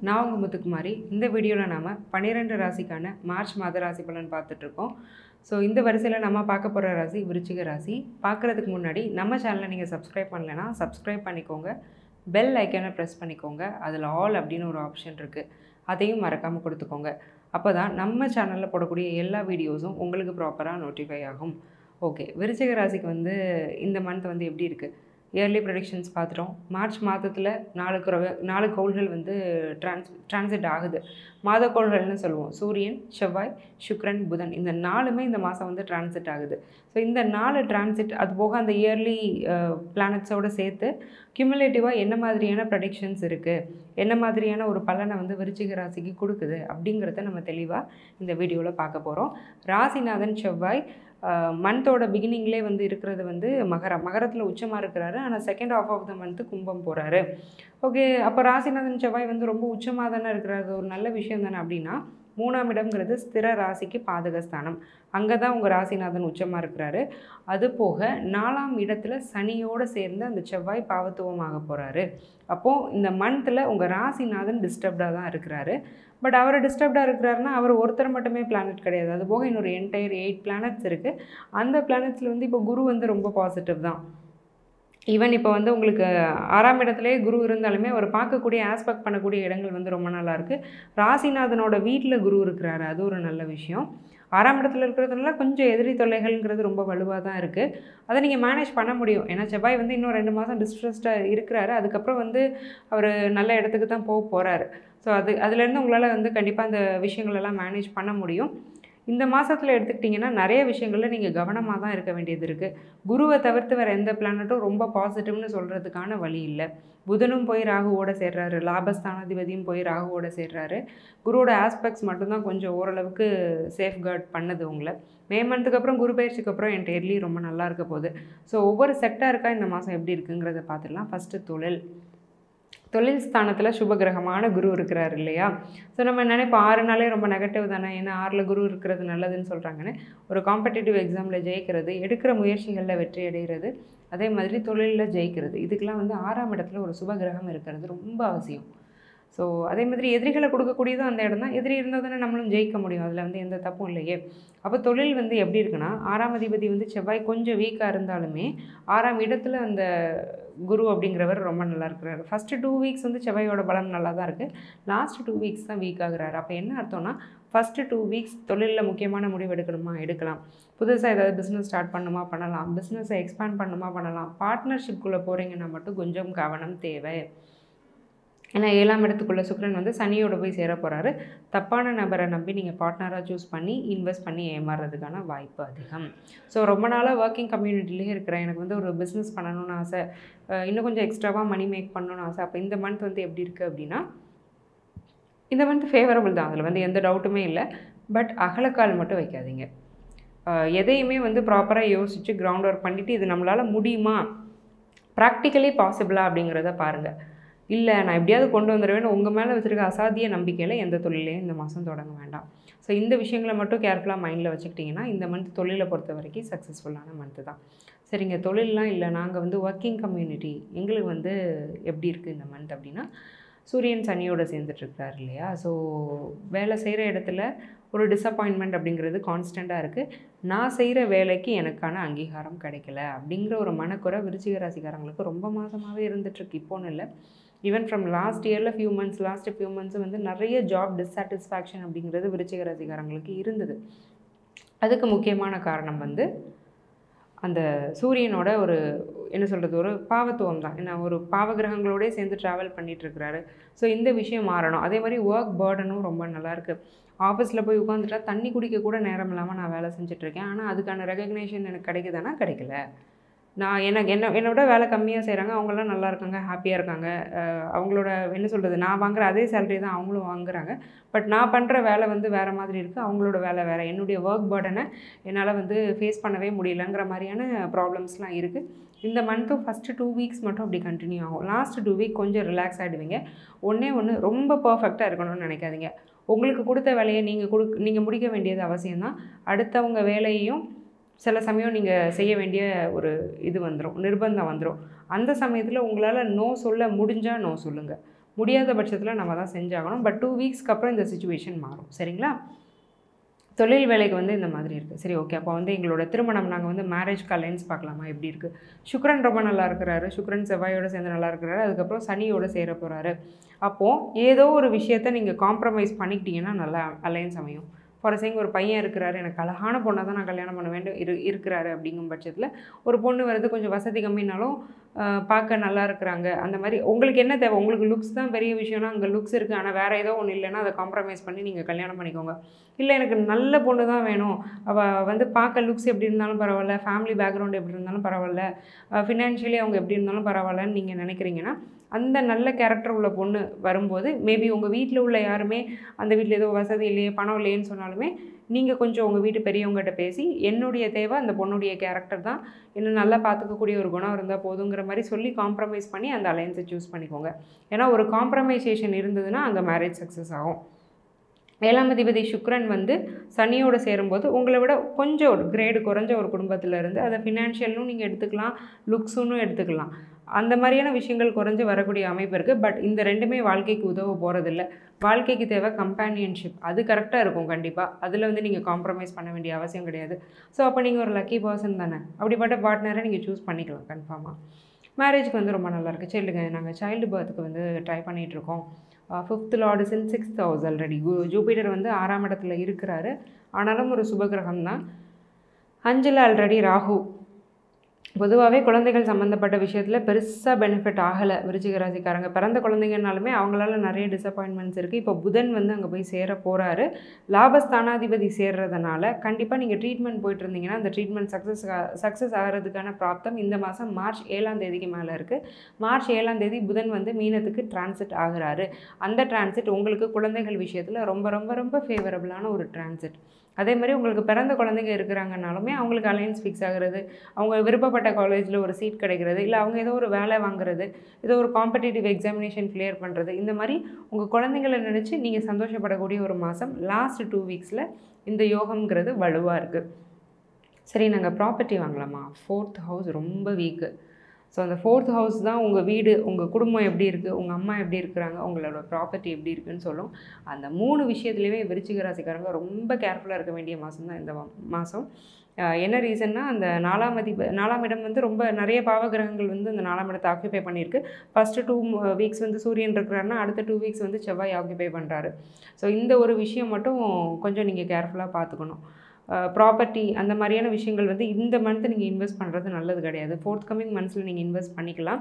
நான் உங்கள் முத்துக்குமாரி. இந்த வீடியோவில் நாம் 12 ராசிக்கான மார்ச் மாத ராசி பலன் பார்த்துட்ருக்கோம். ஸோ இந்த வரிசையில் நம்ம பார்க்க போகிற ராசி விருச்சிக ராசி. பார்க்குறதுக்கு முன்னாடி நம்ம சேனலை நீங்கள் சப்ஸ்கிரைப் பண்ணலைன்னா சப்ஸ்கிரைப் பண்ணிக்கோங்க. பெல் ஐக்கானை ப்ரெஸ் பண்ணிக்கோங்க. அதில் ஆல் அப்படின்னு ஒரு ஆப்ஷன் இருக்குது, அதையும் மறக்காமல் கொடுத்துக்கோங்க. அப்போ தான் நம்ம சேனலில் போடக்கூடிய எல்லா வீடியோஸும் உங்களுக்கு ப்ராப்பராக நோட்டிஃபை ஆகும். ஓகே, விருச்சிக ராசிக்கு இந்த மந்த் எப்படி இருக்குது? இயர்லி ப்ரெடிக்ஷன்ஸ் பார்த்துட்டோம். மார்ச் மாதத்தில் 4 கோள்கள் டிரான்சிட் ஆகுது. மாத கோள்கள்னு சொல்லுவோம். சூரியன், செவ்வாய், சுக்கிரன், புதன், இந்த 4மே இந்த மாதம் டிரான்சிட் ஆகுது. ஸோ இந்த 4 டிரான்சிட் அது போக அந்த இயர்லி பிளானட்ஸோடு சேர்த்து கியூமுலேட்டிவாக என்ன மாதிரியான ப்ரெடிக்ஷன்ஸ் இருக்குது, என்ன மாதிரியான ஒரு பலனை விருச்சிக ராசிக்கு கொடுக்குது அப்படிங்கிறத நம்ம தெளிவாக இந்த வீடியோவில் பார்க்க போகிறோம். ராசிநாதன் செவ்வாய் மந்தோட பிகினிங்லே இருக்கிறது மகரத்தில் உச்சமாக இருக்கிறாரு. ஆனால் second half of the month கும்பம் போகிறாரு. ஓகே, அப்போ ராசிநாதன் செவ்வாய் ரொம்ப உச்சமாக தானே இருக்கிறாரு, ஒரு நல்ல விஷயம் தானே. அப்படின்னா 3ஆம் இடம்ங்கிறது ஸ்திர ராசிக்கு பாதகஸ்தானம். அங்கே தான் உங்கள் ராசிநாதன் உச்சமாக இருக்கிறாரு. அது போக 4ஆம் இடத்துல சனியோடு சேர்ந்து அந்த செவ்வாய் பாவத்துவமாக போகிறாரு. அப்போது இந்த மந்தில் உங்கள் ராசிநாதன் டிஸ்டர்ப்டாக தான் இருக்கிறாரு. பட் அவர் டிஸ்டர்ப்டாக இருக்கிறாருன்னா அவர் ஒருத்தர் மட்டுமே பிளானட் கிடையாது. அது போக இன்னொரு என்டையர் 8 பிளானட்ஸ் இருக்குது. அந்த பிளானட்ஸில் இப்போ குரு ரொம்ப பாசிட்டிவ் தான். ஈவன் இப்போ உங்களுக்கு 6ஆம் இடத்துலேயே குரு இருந்தாலுமே அவர் பார்க்கக்கூடிய ஆஸ்பெக்ட் பண்ணக்கூடிய இடங்கள் ரொம்ப நல்லாயிருக்கு. ராசிநாதனோட வீட்டில் குரு இருக்கிறாரு, அது ஒரு நல்ல விஷயம். 6ஆம் இடத்துல இருக்கிறதுனால கொஞ்சம் எதிரி தொல்லைகள்ங்கிறது ரொம்ப வலுவாக தான் இருக்குது. அதை நீங்கள் மேனேஜ் பண்ண முடியும். ஏன்னா செவ்வாய் இன்னும் 2 மாதம் டிஸ்ட்ரெஸ்டாக இருக்கிறாரு. அதுக்கப்புறம் அவர் நல்ல இடத்துக்கு தான் போக போகிறாரு. ஸோ அதுலேருந்து உங்களால் கண்டிப்பாக அந்த விஷயங்களெல்லாம் மேனேஜ் பண்ண முடியும். இந்த மாதத்தில் எடுத்துக்கிட்டிங்கன்னா நிறைய விஷயங்களில் நீங்கள் கவனமாக தான் இருக்க வேண்டியது இருக்குது. குருவை தவிர்த்து வேறு எந்த பிளானட்டும் ரொம்ப பாசிட்டிவ்னு சொல்கிறதுக்கான வழி இல்லை. புதனும் போய் ராகுவோட சேர்றாரு, லாபஸ்தானாதிபதியும் போய் ராகுவோட சேர்றாரு. குருவோட ஆஸ்பெக்ட்ஸ் மட்டும்தான் கொஞ்சம் ஓரளவுக்கு சேஃப்கார்ட் பண்ணுது உங்களை. மே மந்த்துக்கு அப்புறம் குரு பயிற்சிக்கு அப்புறம் என்டையர்லி ரொம்ப நல்லா இருக்க போகுது. ஸோ ஒவ்வொரு செக்டாருக்கா இந்த மாதம் எப்படி இருக்குங்கிறத பார்த்துடலாம். ஃபஸ்ட்டு தொழில் ஸ்தானத்தில் சுபகிரகமான குரு இருக்கிறார் இல்லையா. ஸோ நம்ம நினைப்போம் 6 நாளே ரொம்ப நெகட்டிவ் தானே, ஏன்னா 6ல் குரு இருக்கிறது நல்லதுன்னு சொல்கிறாங்கன்னு. ஒரு காம்படிட்டிவ் எக்ஸாமில் ஜெயிக்கிறது, எடுக்கிற முயற்சிகளில் வெற்றி அடைகிறது, அதே மாதிரி தொழிலில் ஜெயிக்கிறது, இதுக்கெல்லாம் 6ஆம் இடத்துல ஒரு சுபகிரகம் இருக்கிறது ரொம்ப அவசியம். ஸோ அதே மாதிரி எதிரிகளை கொடுக்கக்கூடியதும் அந்த இடம் தான். எதிரி இருந்தால் தானே நம்மளும் ஜெயிக்க முடியும், அதில் எந்த தப்பும் இல்லையே. அப்போ தொழில் எப்படி இருக்குன்னா, 6ஆம் அதிபதி செவ்வாய் கொஞ்சம் வீக்காக இருந்தாலுமே 6ஆம் இடத்துல அந்த குரு அப்படிங்கிறவர் ரொம்ப நல்லா இருக்கிறார். ஃபஸ்ட்டு 2 வீக்ஸ் செவ்வாயோட பலம் நல்லா தான் இருக்குது. லாஸ்ட் 2 வீக்ஸ் தான் வீக் ஆகுறாரு. அப்போ என்ன அர்த்தம்னா, ஃபஸ்ட்டு 2 வீக்ஸ் தொழிலில் முக்கியமான முடிவு எடுக்கலாம். புதுசாக ஏதாவது பிஸ்னஸ் ஸ்டார்ட் பண்ணுமா பண்ணலாம், பிஸ்னஸை எக்ஸ்பேண்ட் பண்ணுமா பண்ணலாம். பார்ட்னர்ஷிப்குள்ளே போகிறீங்கன்னா மட்டும் கொஞ்சம் கவனம் தேவை. ஏன்னா 7ஆம் இடத்துக்குள்ளே சுக்கிரன் சனியோட போய் சேர போகிறாரு. தப்பான நபரை நம்பி நீங்கள் பார்ட்னராக சூஸ் பண்ணி இன்வெஸ்ட் பண்ணி ஏமாறுறதுக்கான வாய்ப்பு அதிகம். ஸோ ரொம்ப நாளாக ஒர்க்கிங் கம்யூனிட்டிலே இருக்கிறேன், எனக்கு ஒரு பிஸ்னஸ் பண்ணணும்னு ஆசை, இன்னும் கொஞ்சம் எக்ஸ்ட்ராவாக மணி மேக் பண்ணணும்னு ஆசை. அப்போ இந்த மந்த் எப்படி இருக்குது அப்படின்னா, இந்த மந்த் ஃபேவரபிள் தான், அதில் எந்த டவுட்டுமே இல்லை. பட் அகலக்கால் மட்டும் வைக்காதீங்க. எதையுமே ப்ராப்பராக யோசித்து கிரவுண்ட் ஒர்க் பண்ணிவிட்டு இது நம்மளால் முடியுமா, ப்ராக்டிக்கலி பாசிபிளா அப்படிங்கிறத பாருங்கள். இல்லை நான் எப்படியாவது கொண்டு வந்துடுவேன்னு உங்கள் மேலே வச்சுருக்க அசாத்திய நம்பிக்கையில் எந்த தொழிலையும் இந்த மாதம் தொடங்க வேண்டாம். ஸோ இந்த விஷயங்களை மட்டும் கேர்ஃபுல்லாக மைண்டில் வச்சுக்கிட்டிங்கன்னா இந்த மந்த் தொழிலை பொறுத்த வரைக்கும் சக்ஸஸ்ஃபுல்லான மந்த்து தான். சரிங்க, தொழிலெலாம் இல்லை, நாங்கள் ஒர்க்கிங் கம்யூனிட்டி, எங்களுக்கு எப்படி இருக்குது இந்த மந்த் அப்படின்னா, சூரியன் சனியோடு சேர்ந்துட்டுருக்கிறார் இல்லையா. ஸோ வேலை செய்கிற இடத்துல ஒரு டிஸப்பாயின்மெண்ட் அப்படிங்கிறது கான்ஸ்டண்ட்டாக இருக்குது. நான் செய்கிற வேலைக்கு எனக்கான அங்கீகாரம் கிடைக்கல அப்படிங்கிற ஒரு மனக்குறை விருச்சிக ராசிக்காரங்களுக்கு ரொம்ப மாதமாகவே இருந்துகிட்ருக்கு. இப்போன்னு இல்லை, even from last few months நிறைய ஜாப் டிஸ்சாட்டிஸ்ஃபேக்ஷன் அப்படிங்கிறது விருச்சிக ராசிக்காரங்களுக்கு இருந்தது. அதுக்கு முக்கியமான காரணம் அந்த சூரியனோட ஒரு ஒரு பாவத்துவம் தான். ஏன்னா ஒரு பாவகிரகங்களோடய சேர்ந்து ட்ராவல் பண்ணிகிட்ருக்கிறாரு. ஸோ இந்த விஷயம் மாறணும். அதே மாதிரி ஒர்க் பேர்டனும் ரொம்ப நல்லாயிருக்கு. ஆஃபீஸில் போய் உட்காந்துட்டா தண்ணி குடிக்க கூட நேரம் இல்லாமல் நான் வேலை செஞ்சிட்ருக்கேன். ஆனால் அதுக்கான ரெகக்னேஷன் எனக்கு கிடைக்குதானா, கிடைக்கல. நான் என்னோட வேலை கம்மியாக செய்கிறாங்க, அவங்களாம் நல்லா இருக்காங்க, ஹாப்பியாக இருக்காங்க. அவங்களோட நான் வாங்குகிற அதே சேலரி தான் அவங்களும் வாங்குகிறாங்க. பட் நான் பண்ணுற வேலை வேறு மாதிரி இருக்குது, அவங்களோட வேலை வேறு. என்னுடைய ஒர்க் பேர்டனை என்னால் ஃபேஸ் பண்ணவே முடியலங்கிற மாதிரியான ப்ராப்ளம்ஸ்லாம் இருக்குது. இந்த மந்த்தும் ஃபஸ்ட்டு 2 வீக்ஸ் மட்டும் அப்படி கண்டினியூ ஆகும். லாஸ்ட் 2 வீக் கொஞ்சம் ரிலாக்ஸ் ஆகிடுவீங்க. ஒன்று ரொம்ப பர்ஃபெக்டாக இருக்கணும்னு நினைக்காதீங்க. உங்களுக்கு கொடுத்த வேலையை நீங்கள் முடிக்க வேண்டியது அவசியம்தான். அடுத்தவங்க வேலையையும் சில சமயம் நீங்கள் செய்ய வேண்டிய ஒரு நிர்பந்தம் வந்துடும். அந்த சமயத்தில் உங்களால் நோ சொல்ல முடிஞ்சால் நோ சொல்லுங்கள். முடியாத பட்சத்தில் நம்ம தான் செஞ்சாகணும். பட் 2 வீக்ஸ்க்கு அப்புறம் இந்த சிச்சுவேஷன் மாறும். சரிங்களா? தொழில் வேலைக்கு வந்து இந்த மாதிரி இருக்குது. சரி, ஓகே. அப்போ வந்து எங்களோட திருமணம் நாங்கள் வந்து மேரேஜ்க்கு அலைன்ஸ் பார்க்கலாமா, எப்படி இருக்குது? சுக்ரன் ரொம்ப நல்லா இருக்கிறாரு. சுக்ரன் செவ்வாயோடு சேர்ந்து நல்லா இருக்கிறாரு. அதுக்கப்புறம் சனியோடு சேர போகிறாரு. அப்போது ஏதோ ஒரு விஷயத்தை நீங்கள் காம்ப்ரமைஸ் பண்ணிக்கிட்டீங்கன்னா நல்லா அலைன்ஸ் அமையும். ஃபார் எக்ஸாம்பிள் ஒரு பையன் இருக்கிறாரு, எனக்கு அழகான பொண்ணை தான் நான் கல்யாணம் பண்ண வேண்டும் இருக்கிறாரு அப்படிங்கும் பட்சத்தில் ஒரு பொண்ணு வருது, கொஞ்சம் வசதி கம்மினாலும் பார்க்க நல்லா இருக்கிறாங்க. அந்த மாதிரி உங்களுக்கு என்ன தேவை? உங்களுக்கு லுக்ஸ் தான் பெரிய விஷயம்னா அங்கே லுக்ஸ் இருக்குது, ஆனால் வேறு ஏதோ ஒன்று இல்லைன்னா அதை காம்ப்ரமைஸ் பண்ணி நீங்கள் கல்யாணம் பண்ணிக்கோங்க. இல்லை எனக்கு நல்ல பொண்ணு தான் வேணும், அவள் வந்து பார்க்க லுக்ஸ் எப்படி இருந்தாலும் பரவாயில்ல, ஃபேமிலி பேக்ரவுண்ட் எப்படி இருந்தாலும் பரவாயில்ல, ஃபினான்ஷியலி அவங்க எப்படி இருந்தாலும் பரவாயில்லன்னு நீங்கள் நினைக்கிறீங்கன்னா அந்த நல்ல கேரக்டர் உள்ள பொண்ணு வரும்போது மேபி உங்கள் வீட்டில் உள்ள யாருமே அந்த வீட்டில் ஏதோ வசதி இல்லையே, பணம் இல்லையேன்னு சொன்னாலுமே நீங்கள் கொஞ்சம் உங்கள் வீட்டு பெரியவங்ககிட்ட பேசி என்னுடைய தேவை அந்த பொண்ணுடைய கேரக்டர் தான், என்ன நல்லா பார்த்துக்கக்கூடிய ஒரு குணம் இருந்தால் போதுங்கிற மாதிரி சொல்லி காம்ப்ரமைஸ் பண்ணி அந்த அலைன்ஸை சூஸ் பண்ணிக்கோங்க. ஏன்னா ஒரு காம்ப்ரமைசேஷன் இருந்ததுன்னா அங்கே மேரேஜ் சக்ஸஸ் ஆகும். 7ஆம் அதிபதி சுக்ரன் வந்து சனியோடு சேரும்போது உங்களை விட கொஞ்சம் ஒரு கிரேடு குறைஞ்ச ஒரு குடும்பத்தில் இருந்து அதை ஃபினான்ஷியல்னும் நீங்கள் எடுத்துக்கலாம், லுக்ஸுன்னு எடுத்துக்கலாம். அந்த மாதிரியான விஷயங்கள் குறைஞ்சி வரக்கூடிய அமைப்பு இருக்குது. பட் இந்த ரெண்டுமே வாழ்க்கைக்கு உதவ போகிறதில்ல. வாழ்க்கைக்கு தேவை கம்பேனியன்ஷிப். அது கரெக்டாக இருக்கும் கண்டிப்பாக. அதில் வந்து நீங்கள் காம்ப்ரமைஸ் பண்ண வேண்டிய அவசியம் கிடையாது. ஸோ அப்போ நீங்கள் ஒரு லக்கி பர்சன் தானே. அப்படிப்பட்ட பார்ட்னரை நீங்கள் சூஸ் பண்ணிக்கலாம் கன்ஃபார்மாக. மேரேஜ்க்கு வந்து ரொம்ப நல்லாயிருக்கு. சரிங்க, நாங்கள் சைல்டு பர்த்துக்கு வந்து ட்ரை பண்ணிகிட்ருக்கோம். 5th Lord is in 6th house already. Jupiter வந்து 6ஆம் இடத்துல இருக்கிறாரு. ஆனாலும் ஒரு சுபகிரகம் தான். 5ல் ஆல்ரெடி ராகு. பொதுவாகவே குழந்தைகள் சம்மந்தப்பட்ட விஷயத்தில் பெருசாக பெனிஃபிட் ஆகலை விருச்சிக ராசிக்காரங்க. பிறந்த குழந்தைங்கனாலுமே அவங்களால நிறைய டிசப்பாயின்மெண்ட்ஸ் இருக்குது. இப்போ புதன் வந்து அங்கே போய் சேர போகிறாரு. லாபஸ்தானாதிபதி சேர்றதுனால கண்டிப்பாக நீங்கள் ட்ரீட்மெண்ட் போயிட்டு இருந்தீங்கன்னா அந்த ட்ரீட்மெண்ட் சக்ஸஸ் ஆகிறதுக்கான பிராப்தம் இந்த மாதம் மார்ச் 7ஆம் தேதிக்கு மேலே இருக்குது. மார்ச் 7ஆம் தேதி புதன் வந்து மீனத்துக்கு டிரான்சிட் ஆகிறாரு. அந்த டிரான்சிட் உங்களுக்கு குழந்தைகள் விஷயத்தில் ரொம்ப ரொம்ப ரொம்ப ஃபேவரபுளான ஒரு டிரான்சிட். அதே மாதிரி உங்களுக்கு பிறந்த குழந்தைங்க இருக்கிறாங்கனாலுமே அவங்களுக்கு அலைன்ஸ் ஃபிக்ஸ் ஆகிறது, அவங்க விருப்பப்பட்ட காலேஜில் ஒரு சீட் கிடைக்கிறது, இல்லை அவங்க ஏதோ ஒரு வேலை வாங்குறது, ஏதோ ஒரு காம்படிட்டிவ் எக்ஸாமினேஷன் கிளியர் பண்ணுறது, இந்த மாதிரி உங்கள் குழந்தைங்களை நினச்சி நீங்கள் சந்தோஷப்படக்கூடிய ஒரு மாதம். லாஸ்ட் 2 வீக்ஸில் இந்த யோகம்ங்கிறது வலுவாக இருக்குது. சரி, நாங்கள் ப்ராப்பர்ட்டி வாங்கலாமா? 4th ஹவுஸ் ரொம்ப வீக்கு. ஸோ அந்த 4th ஹவுஸ் தான் உங்கள் வீடு, உங்கள் குடும்பம் எப்படி இருக்குது, உங்கள் அம்மா எப்படி இருக்கிறாங்க, உங்களோட ப்ராப்பர்ட்டி எப்படி இருக்குதுன்னு சொல்லும். அந்த 3 விஷயத்துலையுமே விருச்சிக ராசிக்காரங்க ரொம்ப கேர்ஃபுல்லாக இருக்க வேண்டிய மாதம் தான் இந்த மாதம். என்ன ரீசன்னா அந்த 4ஆம் இடம் வந்து ரொம்ப நிறைய பாவகிரகங்கள் வந்து அந்த 4ஆம் இடத்தை ஆக்குபை பண்ணியிருக்கு. ஃபஸ்ட்டு 2 வீக்ஸ் வந்து சூரியன் இருக்கிறாருன்னா அடுத்த 2 வீக்ஸ் வந்து செவ்வாய் ஆக்குபை பண்ணுறாரு. ஸோ இந்த ஒரு விஷயம் மட்டும் கொஞ்சம் நீங்கள் கேர்ஃபுல்லாக பார்த்துக்கணும். ப்ராப்பர்ட்டி அந்த மாதிரியான விஷயங்கள் வந்து இந்த மந்த்து நீங்கள் இன்வெஸ்ட் பண்ணுறது நல்லது கிடையாது. ஃபோர்த்கமிங் மந்த்ஸில் நீங்கள் இன்வெஸ்ட் பண்ணிக்கலாம்.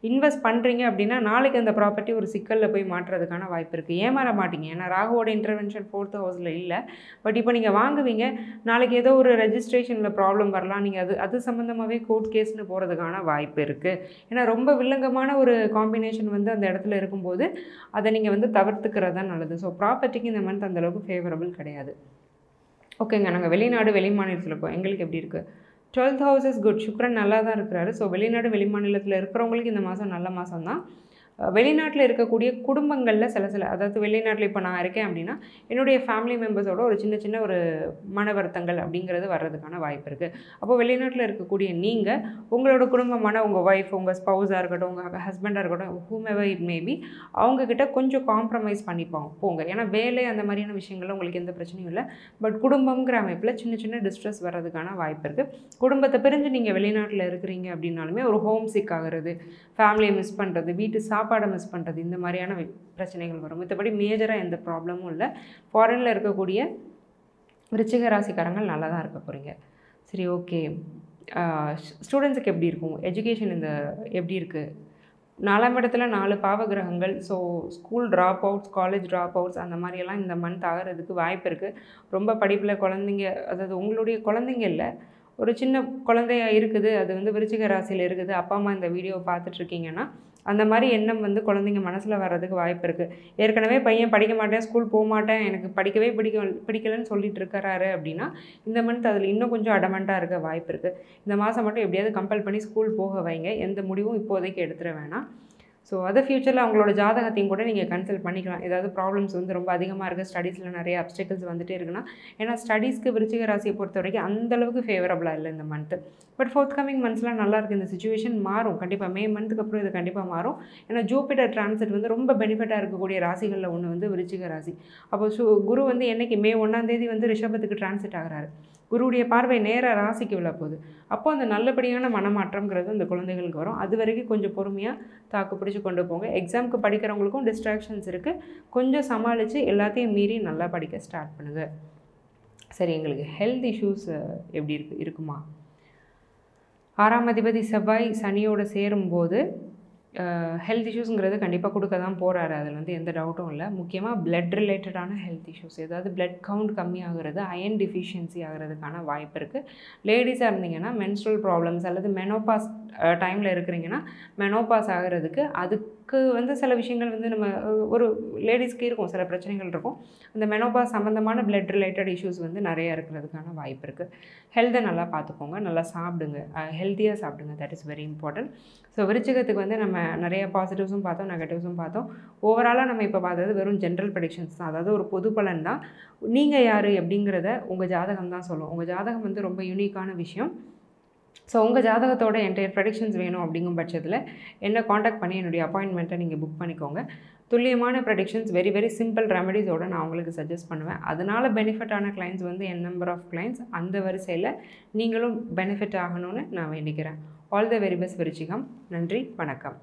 இன்வெஸ்ட் பண்ணுறீங்க அப்படின்னா நாளைக்கு அந்த ப்ராப்பர்ட்டி ஒரு சிக்கலில் போய் மாட்டுறதுக்கான வாய்ப்பு இருக்குது. ஏமாற மாட்டீங்க, ஏன்னா ராகுவோட இன்டர்வென்ஷன் 4th ஹவுஸில் இல்லை. பட் இப்போ நீங்கள் வாங்குவீங்க, நாளைக்கு ஏதோ ஒரு ரெஜிஸ்ட்ரேஷனில் ப்ராப்ளம் வரலாம், நீங்கள் அது சம்மந்தமாகவே கோர்ட் கேஸ்னு போகிறதுக்கான வாய்ப்பு இருக்குது. ஏன்னா ரொம்ப வில்லங்கமான ஒரு காம்பினேஷன் வந்து அந்த இடத்துல இருக்கும்போது அதை நீங்கள் வந்து தவிர்த்துக்கிறது தான் நல்லது. ஸோ ப்ராப்பர்ட்டிக்கு இந்த மந்த் அந்தளவுக்கு ஃபேவரபிள் கிடையாது. ஓகேங்க, நாங்கள் வெளிநாடு வெளி மாநிலத்தில் இருக்கோம். எங்களுக்கு எப்படி இருக்குது? 12th house is good. சுக்ரன் நல்லா தான் இருக்கிறாரு. ஸோ வெளிநாடு வெளி மாநிலத்தில் இருக்கிறவங்களுக்கு இந்த மாதம் நல்ல மாதம் தான். வெளிநாட்டில் இருக்கக்கூடிய குடும்பங்களில் சில அதாவது வெளிநாட்டில் இப்போ நான் இருக்கேன் அப்படின்னா என்னுடைய ஃபேமிலி மெம்பர்ஸோட ஒரு சின்ன ஒரு மன வருத்தங்கள் அப்படிங்கிறது வர்றதுக்கான வாய்ப்பு இருக்குது. அப்போது வெளிநாட்டில் இருக்கக்கூடிய நீங்கள் உங்களோட குடும்பமான உங்கள் ஒய்ஃப், உங்கள் ஸ்பௌஸாக இருக்கட்டும், உங்கள் ஹஸ்பண்டாக இருக்கட்டும், whomever it may be, அவங்கக்கிட்ட கொஞ்சம் காம்ப்ரமைஸ் பண்ணிப்போங்க போங்க. ஏன்னா வேலை அந்த மாதிரியான விஷயங்கள்ல உங்களுக்கு எந்த பிரச்சனையும் இல்லை. பட் குடும்பங்கிற அமைப்பில் சின்ன டிஸ்ட்ரெஸ் வர்றதுக்கான வாய்ப்பு இருக்குது. குடும்பத்தை பிரிஞ்சு நீங்கள் வெளிநாட்டில் இருக்கிறீங்க அப்படின்னாலுமே ஒரு ஹோம் சிக் ஆகிறது, ஃபேமிலியை மிஸ் பண்ணுறது, வீட்டு சாப்பாடை மிஸ் பண்ணுறது, இந்த மாதிரியான பிரச்சனைகள் வரும். மற்றபடி மேஜராக எந்த ப்ராப்ளமும் இல்லை. ஃபாரினில் இருக்கக்கூடிய விருச்சிக ராசிக்காரங்கள் நல்லா தான் இருக்க போகிறீங்க. சரி, ஓகே. ஸ்டூடெண்ட்ஸுக்கு எப்படி இருக்கும்? எஜுகேஷன் இந்த எப்படி இருக்குது? 4ஆம் இடத்துல 4 பாவகிரகங்கள். So school drop outs, college drop outs அந்த மாதிரியெல்லாம் இந்த மந்த் ஆகிறதுக்கு வாய்ப்பு இருக்குது. ரொம்ப படிப்பில் குழந்தைங்க, அதாவது உங்களுடைய குழந்தைங்க இல்லை, ஒரு சின்ன குழந்தையா இருக்குது, அது வந்து விருச்சிக ராசியில் இருக்குது, அப்பா அம்மா இந்த வீடியோவை பார்த்துட்ருக்கீங்கன்னா அந்த மாதிரி எண்ணம் வந்து குழந்தைங்க மனசில் வர்றதுக்கு வாய்ப்பு இருக்குது. ஏற்கனவே பையன் படிக்க மாட்டேன், ஸ்கூல் போக மாட்டேன், எனக்கு படிக்கவே பிடிக்கலன்னு சொல்லிட்டு இருக்கிறாரு அப்படின்னா இந்த மந்த் அதில் இன்னும் கொஞ்சம் அடமெண்ட்டாக இருக்க வாய்ப்பு இருக்குது. இந்த மாதம் மட்டும் எப்படியாவது கம்பல் பண்ணி ஸ்கூல் போக வைங்க. எந்த முடிவும் இப்போதைக்கு எடுத்துட வேணாம். ஸோ அதை ஃப்யூச்சரில் அவங்களோட ஜாதகத்தையும் கூட நீங்கள் கன்சல்ட் பண்ணிக்கலாம். ஏதாவது ப்ராப்ளம்ஸ் வந்து ரொம்ப அதிகமாக இருக்குது, ஸ்டடீஸில் நிறைய அப்டக்கிள்ஸ் வந்துகிட்டே இருக்குன்னா, ஏன்னா ஸ்டடீஸ்க்கு விருச்சிக ராசியை பொறுத்த வரைக்கும் அந்தளவுக்கு ஃபேவரபுளாக இல்லை இந்த மந்த்து. பட் ஃபோர்த்கமிங் மந்த்ஸ்லாம் நல்லா இருக்குது. இந்த சுச்சுவேஷன் மாறும் கண்டிப்பாக. மே மந்த்துக்கு அப்புறம் இது கண்டிப்பாக மாறும். ஏன்னா ஜூபிட்டர் டிரான்சிட் வந்து ரொம்ப பெனிஃபிட்டாக இருக்கக்கூடிய ராசிகளில் ஒன்று வந்து விருச்சிக ராசி. அப்போ குரு வந்து என்னைக்கு மே 1ஆம் தேதி வந்து ரிஷபத்துக்கு டிரான்சிட் ஆகிறாரு. குருவுடைய பார்வை நேராக ராசிக்கு விழ போகுது. அப்போ அந்த நல்லபடியான மனமாற்றம்ங்கிறது அந்த குழந்தைகளுக்கு வரும். அது வரைக்கும் கொஞ்சம் பொறுமையாக தாக்கு பிடிச்சி கொண்டு போங்க. எக்ஸாமுக்கு படிக்கிறவங்களுக்கும் டிஸ்ட்ராக்ஷன்ஸ் இருக்குது, கொஞ்சம் சமாளித்து எல்லாத்தையும் மீறி நல்லா படிக்க ஸ்டார்ட் பண்ணுங்கள். சரி, எங்களுக்கு ஹெல்த் இஷ்யூஸ் எப்படி இருக்குமா? 6ஆம் அதிபதி செவ்வாய் சனியோடு சேரும்போது ஹெல்த் இஷ்யூஸுங்கிறது கண்டிப்பாக கொடுக்க தான் போகிறாரு. அதில் வந்து எந்த டவுட்டும் இல்லை. முக்கியமாக பிளட் ரிலேட்டடான ஹெல்த் இஷ்யூஸ், ஏதாவது பிளட் கவுண்ட் கம்மியாகிறது, அயன் டிஃபிஷியன்சி ஆகிறதுக்கான வாய்ப்பு இருக்குது. லேடிஸாக இருந்தீங்கன்னா மென்ஸ்ட்ரல் ப்ராப்ளம்ஸ் அல்லது மெனோபாஸ் டைமில் இருக்கிறீங்கன்னா மெனோபாஸ் ஆகிறதுக்கு அதுக்கு வந்து சில விஷயங்கள் வந்து நம்ம ஒரு லேடிஸ்க்கு இருக்கும், சில பிரச்சனைகள் இருக்கும். அந்த மெனோபாஸ் சம்மந்தமான பிளட் ரிலேட்டட் இஷ்யூஸ் வந்து நிறையா இருக்கிறதுக்கான வாய்ப்பு இருக்குது. ஹெல்த்தை நல்லா பார்த்துக்கோங்க, நல்லா சாப்பிடுங்க, ஹெல்த்தியாக சாப்பிடுங்க. That is very important. So விருச்சிகத்துக்கு வந்து நம்ம நிறைய பாசிட்டிவ்ஸும் பார்த்தோம், நெகட்டிவ்ஸும் பார்த்தோம். ஓவராலாக நம்ம இப்போ பார்த்தது வெறும் ஜென்ரல் ப்ரெடிக்ஷன்ஸ் தான், அதாவது ஒரு பொது பலன் தான். நீங்கள் யார் அப்படிங்கிறத உங்கள் ஜாதகம் தான் சொல்லும். உங்கள் ஜாதகம் வந்து ரொம்ப யூனிக்கான விஷயம். ஸோ உங்கள் ஜாதகத்தோட என்டையர் ப்ரெடிக்ஷன்ஸ் வேணும் அப்படிங்கும் பட்சத்தில் என்ன காண்டாக்ட் பண்ணி என்னுடைய அப்பாயின்மெண்ட்டை நீங்கள் புக் பண்ணிக்கோங்க. துல்லியமான ப்ரெடிக்ஷன்ஸ், வெரி வெரி சிம்பிள் ரெமெடிஸோடு நான் உங்களுக்கு சஜஸ்ட் பண்ணுவேன். அதனால் பெனிஃபிட்டான கிளைண்ட்ஸ் வந்து என் நம்பர் ஆஃப் கிளைண்ட்ஸ், அந்த வரிசையில் நீங்களும் பெனிஃபிட் ஆகணும்னு நான் வேண்டிக்கிறேன். ஆல் த வெரி பெஸ்ட் விருச்சிகம். நன்றி, வணக்கம்.